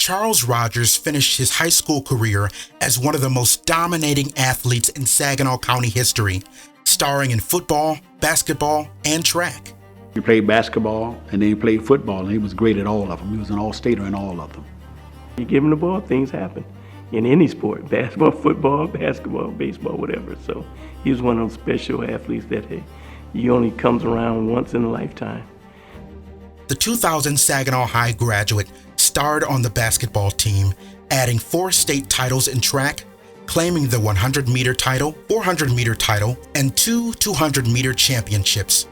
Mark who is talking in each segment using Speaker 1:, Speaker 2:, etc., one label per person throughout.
Speaker 1: Charles Rogers finished his high school career as one of the most dominating athletes in Saginaw County history, starring in football, basketball, and track.
Speaker 2: He played basketball and then he played football, and he was great at all of them. He was an all-stater in all of them.
Speaker 3: You give him the ball, things happen. In any sport, basketball, football, basketball, baseball, whatever. So he was one of those special athletes that he only comes around once in a lifetime.
Speaker 1: The 2000 Saginaw High graduate starred on the basketball team, adding 4 state titles in track, claiming the 100-meter title, 400-meter title, and 2 200-meter championships.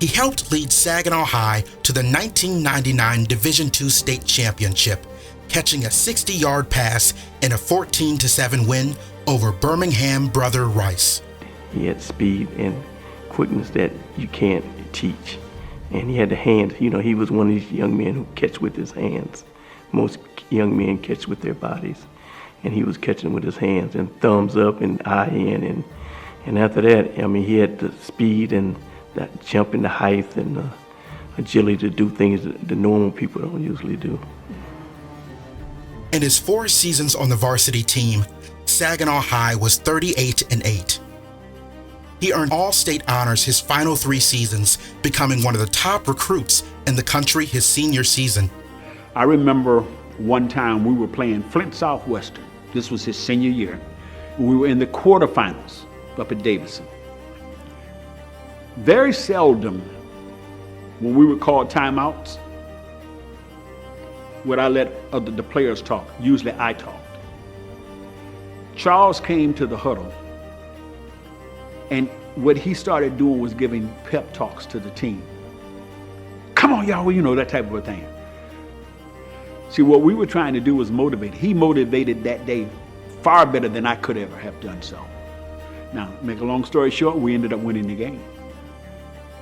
Speaker 1: He helped lead Saginaw High to the 1999 Division II state championship, catching a 60-yard pass in a 14-7 win over Birmingham Brother Rice.
Speaker 3: He had speed and quickness that you can't teach. And he had the hands. You know, he was one of these young men who catch with his hands. Most young men catch with their bodies. And he was catching with his hands and thumbs up and eye in. And after that, I mean, he had the speed and that jump in the height and the agility to do things that the normal people don't usually do.
Speaker 1: In his 4 seasons on the varsity team, Saginaw High was 38-8. He earned all-state honors his final 3 seasons, becoming one of the top recruits in the country his senior season.
Speaker 2: I remember one time we were playing Flint Southwestern. This was his senior year. We were in the quarterfinals up at Davidson. Very seldom, when we would call timeouts, would I let the players talk. Usually I talked. Charles came to the huddle, and what he started doing was giving pep talks to the team. Come on, y'all, you know, that type of a thing. See, what we were trying to do was motivate. He motivated that day far better than I could ever have done so. Now, make a long story short, we ended up winning the game.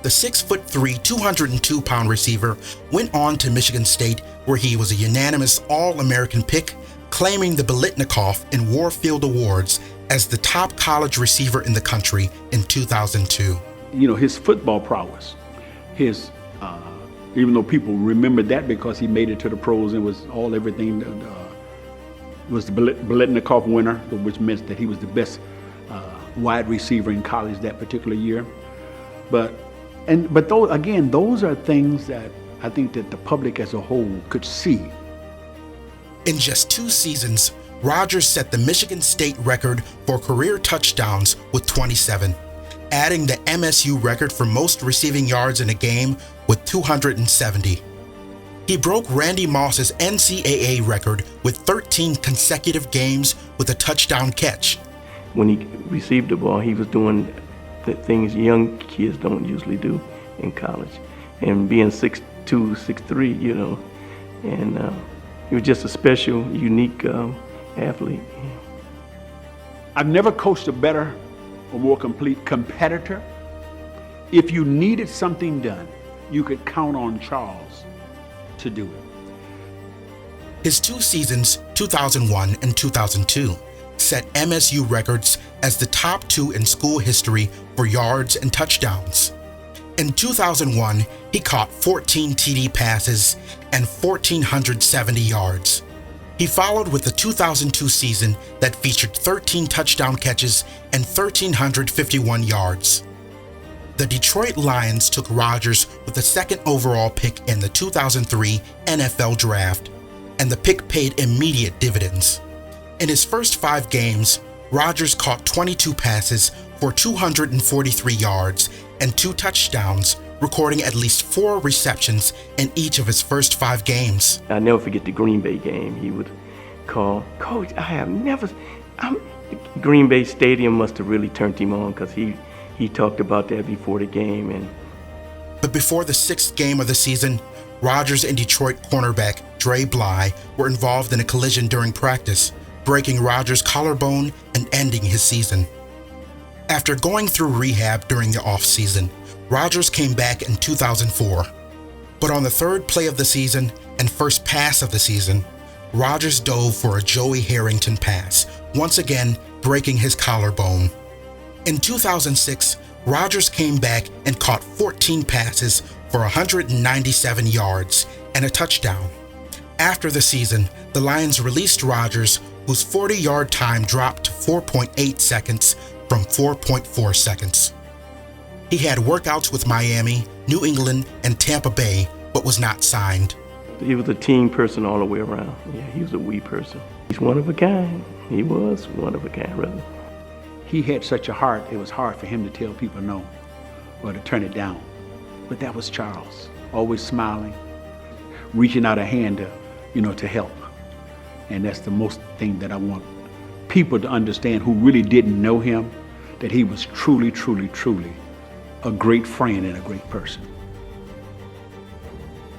Speaker 1: The 6'3", 202-pound receiver went on to Michigan State, where he was a unanimous All-American pick, claiming the Biletnikoff and Warfield Awards as the top college receiver in the country in 2002.
Speaker 2: You know, his football prowess, even though people remember that because he made it to the pros and was everything, was the Biletnikoff winner, which meant that he was the best wide receiver in college that particular year. But those are things that I think that the public as a whole could see.
Speaker 1: In just 2 seasons, Rogers set the Michigan State record for career touchdowns with 27, adding the MSU record for most receiving yards in a game with 270. He broke Randy Moss's NCAA record with 13 consecutive games with a touchdown catch.
Speaker 3: When he received the ball, he was doing the things young kids don't usually do in college. And being 6'2", 6'3", you know, and he was just a special, unique athlete.
Speaker 2: I've never coached a better or more complete competitor. If you needed something done, you could count on Charles to do it.
Speaker 1: His 2 seasons, 2001 and 2002, set MSU records as the top 2 in school history for yards and touchdowns. In 2001, he caught 14 TD passes and 1,470 yards. He followed with the 2002 season that featured 13 touchdown catches and 1,351 yards. The Detroit Lions took Rogers with the 2nd overall pick in the 2003 NFL Draft, and the pick paid immediate dividends. In his first 5 games, Rogers caught 22 passes for 243 yards and 2 touchdowns, recording at least 4 receptions in each of his first 5 games.
Speaker 3: I'll never forget the Green Bay game. He would call, "Coach, Green Bay Stadium must have really turned him on because he talked about that before the game."
Speaker 1: But before the 6th game of the season, Rogers and Detroit cornerback Dre Bly were involved in a collision during practice, breaking Rogers' collarbone and ending his season. After going through rehab during the offseason, Rogers came back in 2004. But on the 3rd play of the season and first pass of the season, Rogers dove for a Joey Harrington pass, once again breaking his collarbone. In 2006, Rogers came back and caught 14 passes for 197 yards and a touchdown. After the season, the Lions released Rodgers, whose 40-yard time dropped to 4.8 seconds from 4.4 seconds. He had workouts with Miami, New England, and Tampa Bay, but was not signed.
Speaker 3: He was a team person all the way around. Yeah, he was a we person. He's one of a kind. He was one of a kind, rather.
Speaker 2: He had such a heart, it was hard for him to tell people no or to turn it down. But that was Charles, always smiling, reaching out a hand to help. And that's the most thing that I want people to understand who really didn't know him, that he was truly, truly, truly a great friend and a great person.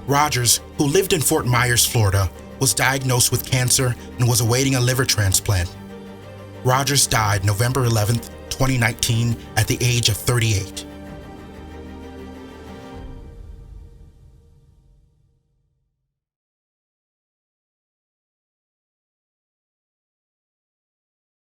Speaker 1: Rodgers, who lived in Fort Myers, Florida, was diagnosed with cancer and was awaiting a liver transplant. Rodgers died November 11, 2019, at the age of 38.